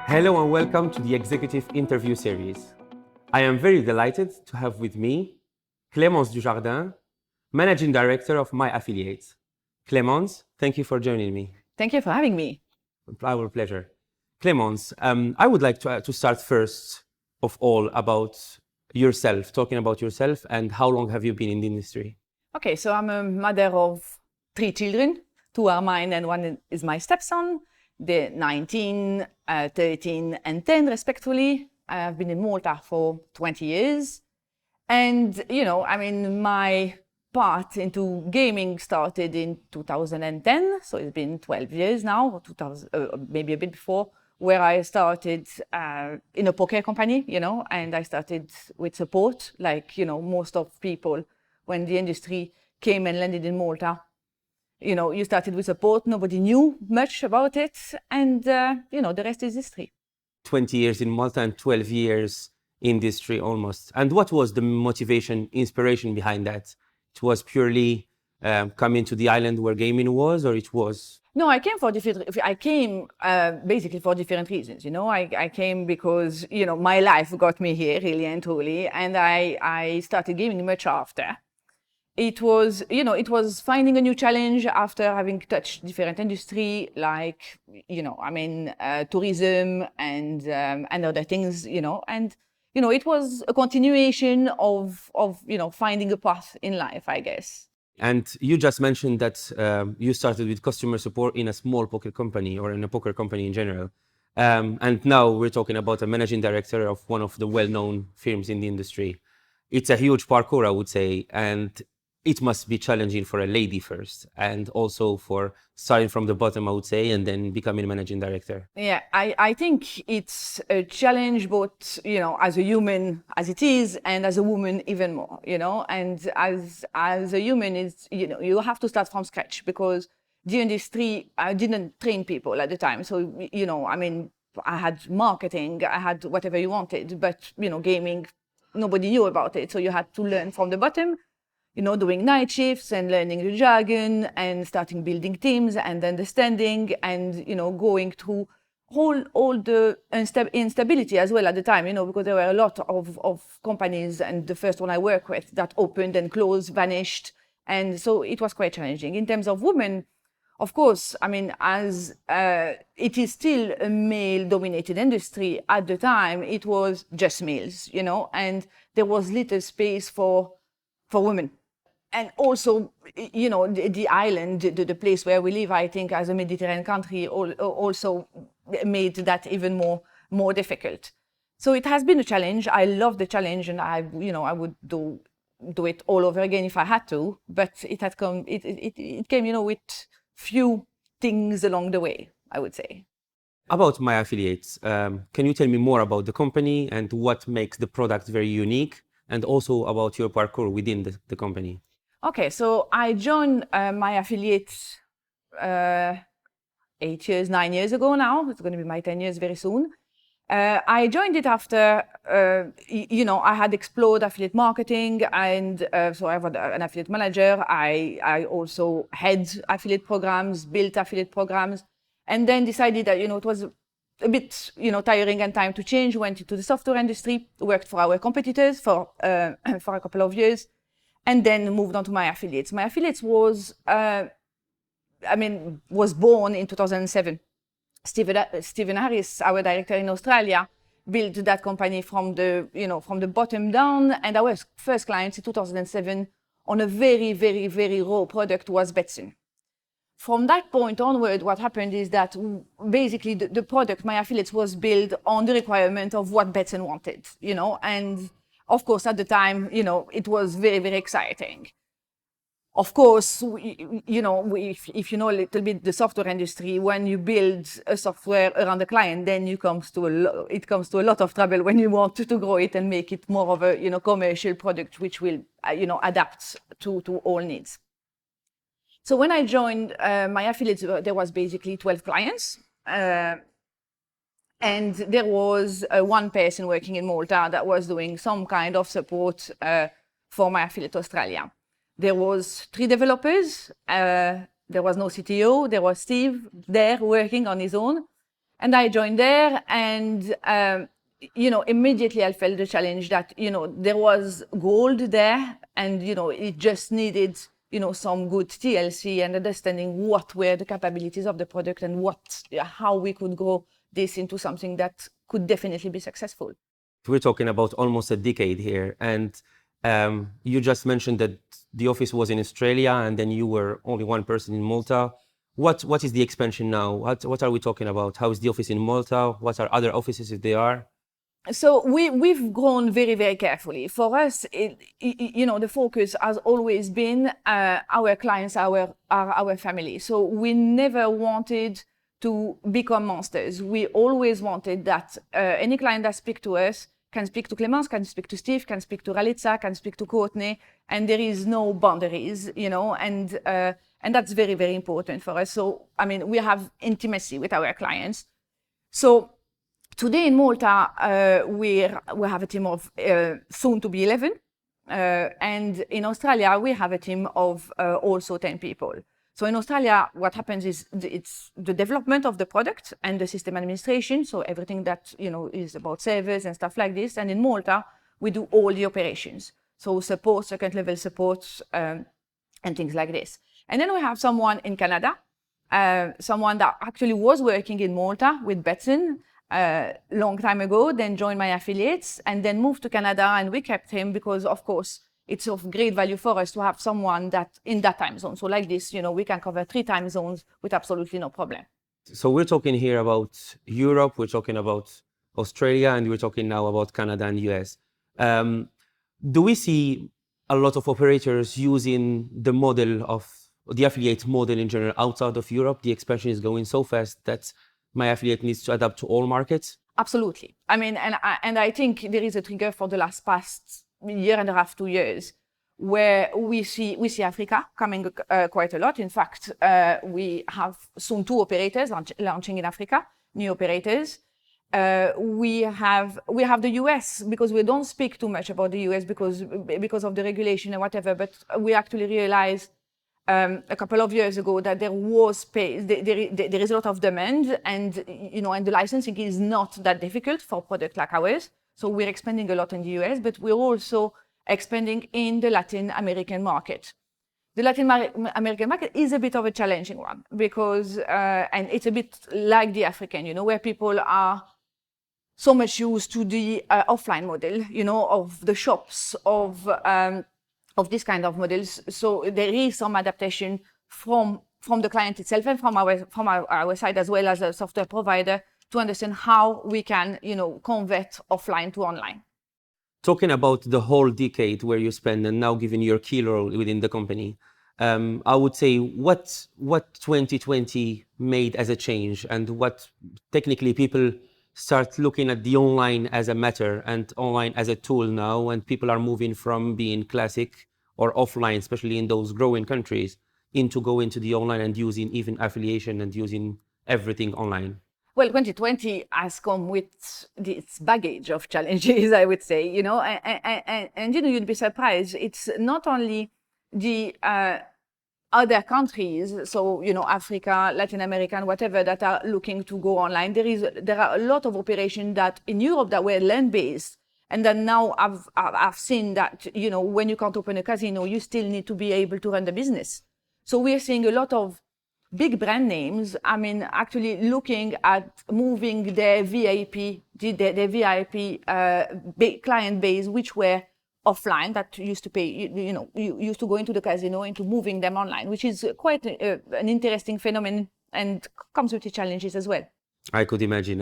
Hello and welcome to the Executive Interview Series. I am very delighted to have with me Clemence Dujardin, Managing Director of my affiliates. Clemence, thank you for joining me. Thank you for having me. Our pleasure. Clemence, I would like to start first of all about yourself, talking about yourself and how long have you been in the industry? Okay, so I'm a mother of 3 children. 2 are mine and 1 is my stepson. They're 19, 13 and 10 respectively. I've been in Malta for 20 years. And, my path into gaming started in 2010. So it's been 12 years now, or 2000, maybe a bit before, where I started in a poker company, and I started with support, like, most of people when the industry came and landed in Malta. You started with support, nobody knew much about it, and, the rest is history. 20 years in Malta and 12 years industry almost. And what was the motivation, inspiration behind that? It was purely coming to the island where gaming was, or it was? No, I came basically for different reasons. I came because, my life got me here really and truly, and I started gaming much after. It was finding a new challenge after having touched different industry, like, tourism and other things, and, it was a continuation of finding a path in life, I guess. And you just mentioned that you started with customer support in a small poker company or in a poker company in general. And now we're talking about a managing director of one of the well-known firms in the industry. It's a huge parkour, I would say, and it must be challenging for a lady first, and also for starting from the bottom, I would say, and then becoming managing director. Yeah, I think it's a challenge, both, as a human as it is, and as a woman even more, and as a human, you have to start from scratch, because the industry, I didn't train people at the time. So, I had marketing, I had whatever you wanted, but, gaming, nobody knew about it. So you had to learn from the bottom, doing night shifts and learning the jargon and starting building teams and understanding and, going through all the instability as well at the time, because there were a lot of companies, and the first one I worked with that opened and closed, vanished. And so it was quite challenging. In terms of women, of course, as it is still a male-dominated industry, at the time, it was just males, and there was little space for women. And also, the island, the place where we live, I think, as a Mediterranean country, also made that even more difficult. So it has been a challenge. I love the challenge, and I would do it all over again if I had to. But it came, with few things along the way, I would say. About my affiliates, can you tell me more about the company and what makes the product very unique, and also about your parkour within the company? Okay, so I joined my affiliates 9 years ago now. It's going to be my 10 years very soon. I joined it after, I had explored affiliate marketing, and so I was an affiliate manager. I also had affiliate programs, built affiliate programs, and then decided that, it was a bit, tiring and time to change. Went into the software industry, worked for our competitors for a couple of years, and then moved on to my affiliates. My affiliates was born in 2007. Stephen Harris, our director in Australia, built that company from the bottom down, and our first clients in 2007 on a very, very, very raw product was Betson. From that point onward, what happened is that basically the product, my affiliates, was built on the requirement of what Betson wanted, and of course, at the time, it was very, very exciting. Of course, if you know a little bit the software industry, when you build a software around the client, then it comes to a lot of trouble when you want to grow it and make it more of a commercial product, which will adapt to all needs. So when I joined my affiliates, there was basically 12 clients. And there was one person working in Malta that was doing some kind of support for my affiliate Australia. There was 3 developers, There was no CTO. There was Steve there working on his own. And I joined there, and immediately I felt the challenge that there was gold there, and it just needed some good TLC and understanding what were the capabilities of the product and how we could grow this into something that could definitely be successful. We're talking about almost a decade here, and you just mentioned that the office was in Australia, and then you were only one person in Malta. What is the expansion now? What are we talking about? How is the office in Malta? What are other offices if they are? So we've grown very, very carefully. For us, the focus has always been our clients, our family. So we never wanted to become monsters. We always wanted that any client that speaks to us can speak to Clemence, can speak to Steve, can speak to Ralitza, can speak to Courtney, and there is no boundaries, and that's very, very important for us. So, we have intimacy with our clients. So today in Malta, we have a team of soon to be 11. And in Australia, we have a team of also 10 people. So in Australia, what happens is it's the development of the product and the system administration. So everything that, is about servers and stuff like this. And in Malta, we do all the operations. So support, second level support, and things like this. And then we have someone in Canada, someone that actually was working in Malta with Betson long time ago, then joined my affiliates and then moved to Canada, and we kept him because, of course, it's of great value for us to have someone that in that time zone. So like this, we can cover 3 time zones with absolutely no problem. So we're talking here about Europe, we're talking about Australia, and we're talking now about Canada and US. Do we see a lot of operators using the model of the affiliate model in general outside of Europe? The expansion is going so fast that my affiliate needs to adapt to all markets? Absolutely. And I think there is a trigger for the past year and a half, 2 years, where we see Africa coming quite a lot. In fact, we have soon 2 operators launching in Africa, new operators. We have the US, because we don't speak too much about the US because of the regulation and whatever, but we actually realized a couple of years ago that there was space, there is a lot of demand, and and the licensing is not that difficult for a product like ours. So we're expanding a lot in the US, but we're also expanding in the Latin American market. The Latin American market is a bit of a challenging one because, and it's a bit like the African, where people are so much used to the offline model, of the shops, of this kind of models. So there is some adaptation from the client itself and from our side as well as a software provider to understand how we can, convert offline to online. Talking about the whole decade where you spend and now giving your key role within the company, I would say what 2020 made as a change, and what technically people start looking at the online as a matter and online as a tool now, and people are moving from being classic or offline, especially in those growing countries, into going to the online and using even affiliation and using everything online. Well, 2020 has come with this baggage of challenges, I would say, and you'd be surprised. It's not only the other countries, so, Africa, Latin America, and whatever, that are looking to go online. There are a lot of operations that in Europe that were land-based, and then now I've seen that, when you can't open a casino, you still need to be able to run the business. So we're seeing a lot of big brand names, actually looking at moving their VIP, their VIP client base, which were offline, that used to pay, you used to go into the casino, into moving them online, which is quite an interesting phenomenon and comes with the challenges as well. I could imagine.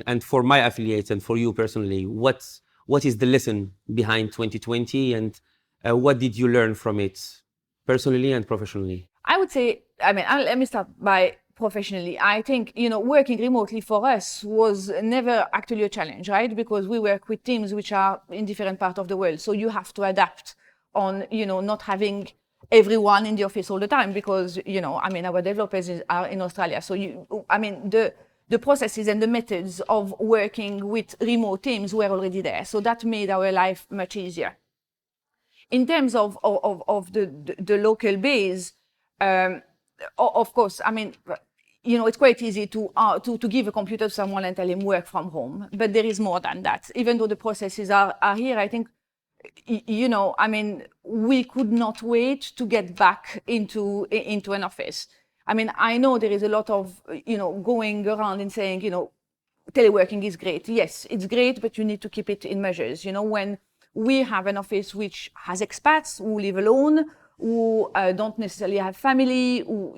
And for my affiliates and for you personally, what is the lesson behind 2020, and what did you learn from it personally and professionally? I would say, let me start by professionally. I think, working remotely for us was never actually a challenge, right? Because we work with teams which are in different parts of the world. So you have to adapt on, not having everyone in the office all the time because, our developers are in Australia. So the processes and the methods of working with remote teams were already there. So that made our life much easier. In terms of the local base, of course, I mean, it's quite easy to give a computer to someone and tell him work from home, but there is more than that. Even though the processes are here, I think, I mean, we could not wait to get back into an office. I mean, I know there is a lot of, going around and saying, teleworking is great. Yes, it's great, but you need to keep it in measures. When we have an office which has expats who live alone, who don't necessarily have family, who,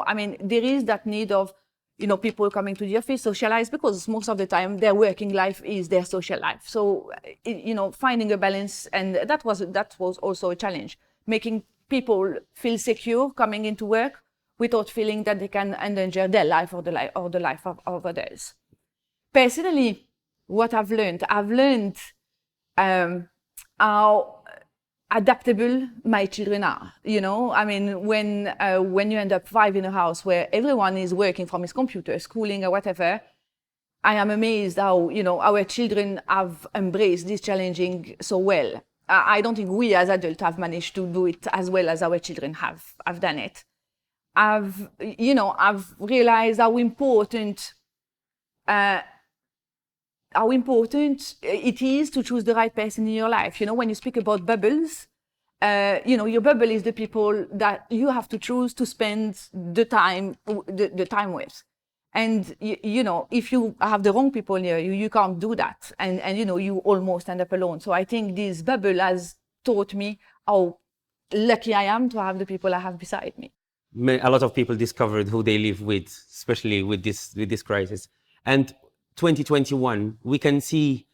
I mean, there is that need of, people coming to the office, socialize, because most of the time their working life is their social life. So, finding a balance, and that was also a challenge, making people feel secure coming into work without feeling that they can endanger their life or the life of others. Personally, what I've learned how adaptable my children are. I mean, when you end up 5 in a house where everyone is working from his computer, schooling or whatever, I am amazed how, our children have embraced this challenging so well. I don't think we as adults have managed to do it as well as our children have done it. I've realized how important it is to choose the right person in your life. When you speak about bubbles, your bubble is the people that you have to choose to spend the time with. And, if you have the wrong people near you, you can't do that. And you almost end up alone. So I think this bubble has taught me how lucky I am to have the people I have beside me. A lot of people discovered who they live with, especially with this crisis. And 2021, we can see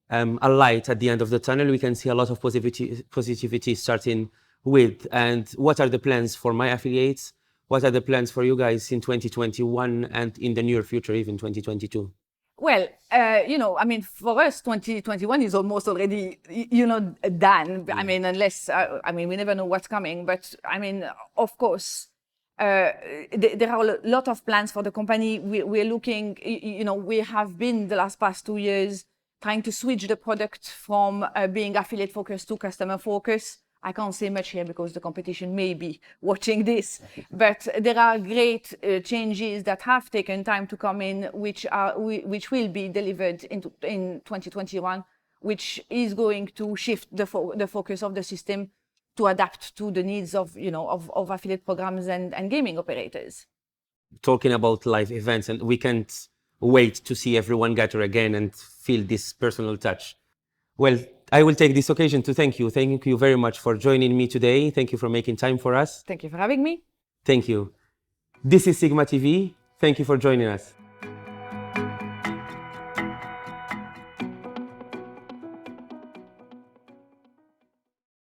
a light at the end of the tunnel. We can see a lot of positivity starting with. And what are the plans for my affiliates? What are the plans for you guys in 2021 and in the near future, even 2022? Well, I mean, for us, 2021 is almost already, done. I mean, unless, we never know what's coming. But I mean, of course, there are a lot of plans for the company. We're looking, we have been the past 2 years trying to switch the product from being affiliate focused to customer focused. I can't say much here because the competition may be watching this, but there are great changes that have taken time to come in, which will be delivered in 2021, which is going to shift the focus of the system to adapt to the needs of affiliate programs and gaming operators. Talking about live events, and we can't wait to see everyone gather again and feel this personal touch. Well, I will take this occasion to thank you. Thank you very much for joining me today. Thank you for making time for us. Thank you for having me. Thank you. This is SiGMA TV. Thank you for joining us.